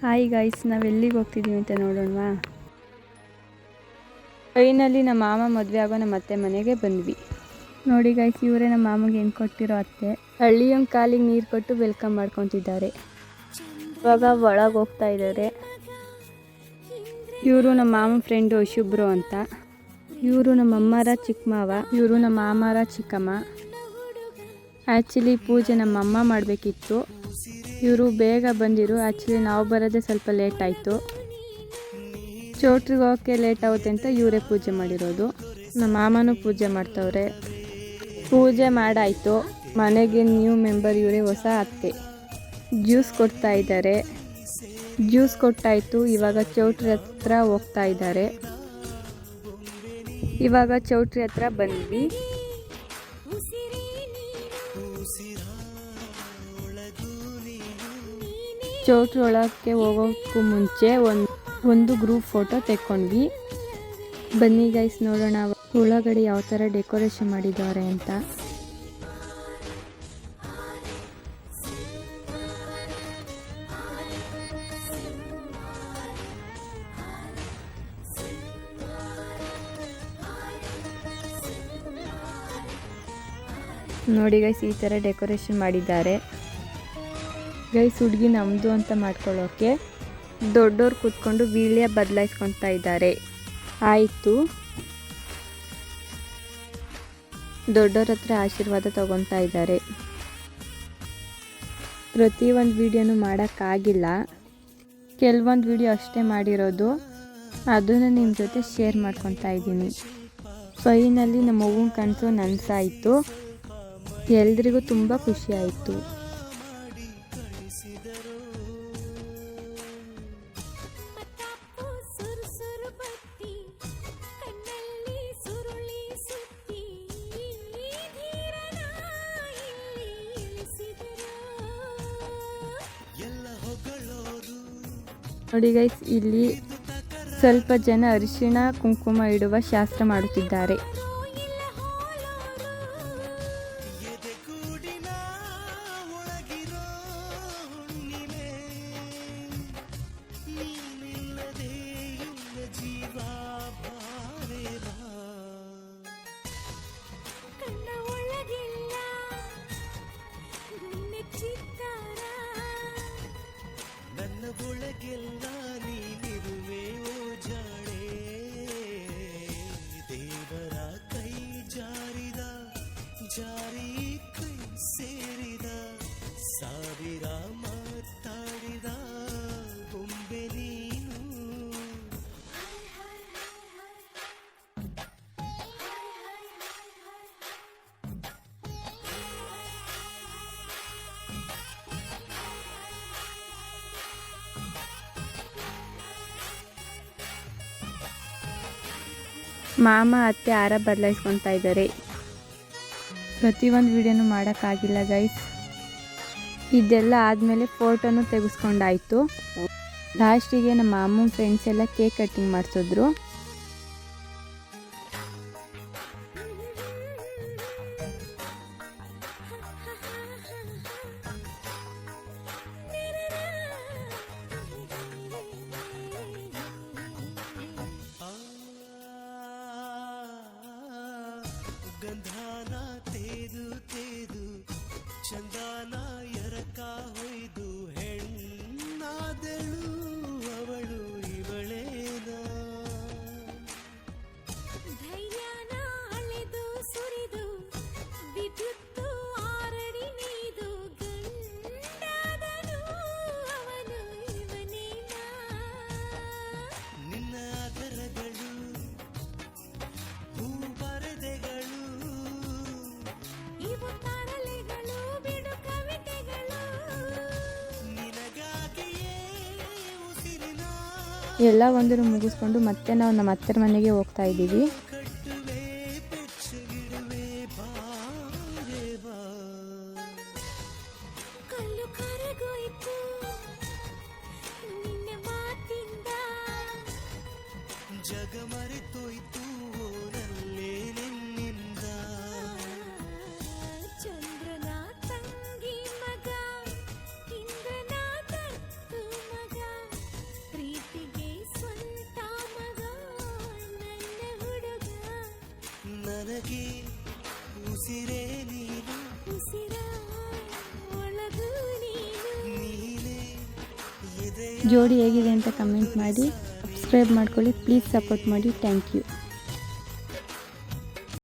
Hi guys, ನಾವು ಎಲ್ಲಿಗೆ ಹೋಗ್ತಿದ್ದೀವಿ ಅಂತ ನೋಡೋಣವಾ. ಫೈನಲಿ ನಮ್ಮ ಮಾಮ ಮದುವೆ ಆಗೋ ನಮ್ಮ ಅತ್ತೆ ಮನೆಗೆ ಬಂದ್ವಿ. ನೋಡಿ ಗೈಸ್, ಇವರೇ ನಮ್ಮ ಮಾಮಗೆ ಹೆಣ್ಣು ಕೊಟ್ಟಿರೋ ಅತ್ತೆ. ಹಳ್ಳಿಯಂಗೆ ಕಾಲಿಗೆ ನೀರು ಕೊಟ್ಟು ವೆಲ್ಕಮ್ ಮಾಡ್ಕೊತಿದ್ದಾರೆ. ಇವಾಗ ಒಳಗೆ ಹೋಗ್ತಾ ಇದ್ದಾರೆ. ಇವರು ನಮ್ಮ ಮಾಮನ ಫ್ರೆಂಡು ಶುಭ್ರು ಅಂತ. ಇವರು ನಮ್ಮ ಅಮ್ಮರ ಚಿಕ್ಕ ಮಾವ, ಇವರು ನಮ್ಮ ಮಾಮರ ಚಿಕ್ಕಮ್ಮ. ಆ್ಯಕ್ಚುಲಿ ಪೂಜೆ ನಮ್ಮ ಅಮ್ಮ ಮಾಡಬೇಕಿತ್ತು. ಇವರು ಬೇಗ ಬಂದಿರು. ಆ್ಯಕ್ಚುಲಿ ನಾವು ಬರೋದೇ ಸ್ವಲ್ಪ ಲೇಟ್ ಆಯಿತು. ಚೌಟ್ರಿಗೆ ಹೋಗೋಕ್ಕೆ ಲೇಟ್ ಆಗುತ್ತೆ ಅಂತ ಇವರೇ ಪೂಜೆ ಮಾಡಿರೋದು. ನಮ್ಮ ಮಾಮನೂ ಪೂಜೆ ಮಾಡ್ತವ್ರೆ. ಪೂಜೆ ಮಾಡಾಯಿತು. ಮನೆಗೆ ನ್ಯೂ ಮೆಂಬರ್ ಇವರೇ, ಹೊಸ ಅತ್ತೆ. ಜ್ಯೂಸ್ ಕೊಡ್ತಾ ಇದ್ದಾರೆ. ಜ್ಯೂಸ್ ಕೊಟ್ಟಾಯಿತು. ಇವಾಗ ಚೌಟ್ರಿ ಹತ್ರ ಹೋಗ್ತಾ ಇದ್ದಾರೆ. ಇವಾಗ ಚೌಟ್ರಿ ಹತ್ರ ಬಂದ್ವಿ. ಚೌಟ್ರಿ ಒಳಕ್ಕೆ ಹೋಗೋಕ್ಕೂ ಮುಂಚೆ ಒಂದು ಗ್ರೂಪ್ ಫೋಟೋ ತೆಕ್ಕೊಂಡ್ವಿ. ಬನ್ನಿ ಗೈಸ್, ನೋಡೋಣ ಒಳಗಡೆ ಯಾವ ಥರ ಡೆಕೋರೇಷನ್ ಮಾಡಿದ್ದಾರೆ ಅಂತ. ನೋಡಿ ಗೈಸ್, ಈ ಥರ ಡೆಕೋರೇಷನ್ ಮಾಡಿದ್ದಾರೆ. ಗೈಸ್, ಹುಡುಗಿ ನಮ್ಮದು ಅಂತ ಮಾಡ್ಕೊಳ್ಳೋಕ್ಕೆ ದೊಡ್ಡೋರು ಕೂತ್ಕೊಂಡು ವೀಳ್ಯ ಬದಲಾಯಿಸ್ಕೊತಾ ಇದ್ದಾರೆ. ಆಯಿತು, ದೊಡ್ಡೋರ ಹತ್ರ ಆಶೀರ್ವಾದ ತಗೊತಾ ಇದ್ದಾರೆ. ಪ್ರತಿಯೊಂದು ವೀಡಿಯೋನು ಮಾಡೋಕ್ಕಾಗಿಲ್ಲ, ಕೆಲವೊಂದು ವೀಡಿಯೋ ಅಷ್ಟೇ ಮಾಡಿರೋದು. ಅದನ್ನು ನಿಮ್ಮ ಜೊತೆ ಶೇರ್ ಮಾಡ್ಕೊತಾ ಇದ್ದೀನಿ. ಫೈನಲಿ ನಮ್ಮ ಅವ್ವನ ಕನಸು ನನಸಾಯಿತು. ಎಲ್ರಿಗೂ ತುಂಬ ಖುಷಿ ಆಯಿತು. ನೋಡಿ ಗೈಸ್, ಇಲ್ಲಿ ಸ್ವಲ್ಪ ಜನ ಅರಿಶಿಣ ಕುಂಕುಮ ಇಡುವ ಶಾಸ್ತ್ರ ಮಾಡುತ್ತಿದ್ದಾರೆ. ಒಳಗೆಲ್ಲ ನೀನಿರುವೆ ಓ ಜಾಣೆ, ದೇವರ ಕೈ ಜಾರಿದ ಜಾರಿ ಕೈ ಸೇರಿದ, ಸಾವಿರ ಮಾತಾಡಿದ ಗೊಂಬೆ ನೀನು. ಮಾಮ ಅತ್ತೆ ಹಾರ ಬದಲಾಯಿಸ್ಕೊತಾ ಇದ್ದಾರೆ. ಪ್ರತಿಯೊಂದು ವೀಡಿಯೋನು ಮಾಡೋಕ್ಕಾಗಿಲ್ಲ ಗೈಸ್. ಇದೆಲ್ಲ ಆದಮೇಲೆ ಫೋಟೋನು ತೆಗೆಸ್ಕೊಂಡಾಯಿತು. ಲಾಸ್ಟಿಗೆ ನಮ್ಮ ಅಮ್ಮನ ಫ್ರೆಂಡ್ಸ್ ಎಲ್ಲ ಕೇಕ್ ಕಟ್ಟಿಂಗ್ ಮಾಡಿಸಿದ್ರು. ಗಂಧಾನ ತೇದು ತೇದು ಚಂದಾನ ಎರಕ ಹೊಯ್ದು ಹೆಣ್ಣಾದಳು ಅವಳು ಇವಳೇನ. ಧೈರ್ಯನ ಅಳೆದು ಸುರಿದು ವಿದ್ಯುತ್ತು ಆರಡಿ ನೀದು ಗಂಡಾದನು ಅವನು ಇವನೇನ. ನಿನ್ನ ಅದರಗಳು ಹೂಬರದೆಗಳು, ಇವು ತರಲೆಗಳು ಬಿಡು ಕವಿತೆಗಳು, ನಿನಗಾಗಿಯೇ ಉಸಿರಿನ ಎಲ್ಲ ಒಂದನ್ನು ಮುಗಿಸ್ಕೊಂಡು ಮತ್ತೆ ನಾವು ನಮ್ಮ ಅತ್ತರ ಮನೆಗೆ ಹೋಗ್ತಾ ಇದ್ದೀವಿ. ಕಟ್ಟುವೆ ಬೆಚ್ಚಗಿಡುವೆ ಬಾರೆ ಬಾ. ಕಲ್ಲು ಕರಗೋಯ್ತು ನಿನ್ನ ಮಾತಿಂದ, ಜಗ ಮರೆತೋಯ್ತು ಓರಲ್ಲೇ ನಿನ್ನಿಂದ. ಚಂದ್ರನ ತಂಗಿ ಮಗ ಇಂದ್ರನ ದತ್ತು ಮಗ. ನನಗೆ ಉಸಿರೇ ನೀನು ಉಸಿರ ಒಳಗೂ ನೀನು ನೀನೇ ಎದೆಯ ಜೋಡಿ ಹೇಗಿದೆ ಅಂತ ಕಮೆಂಟ್ ಮಾಡಿ, ಸಬ್ಸ್ಕ್ರೈಬ್ ಮಾಡ್ಕೊಳ್ಳಿ, ಪ್ಲೀಸ್ ಸಪೋರ್ಟ್ ಮಾಡಿ. Thank you.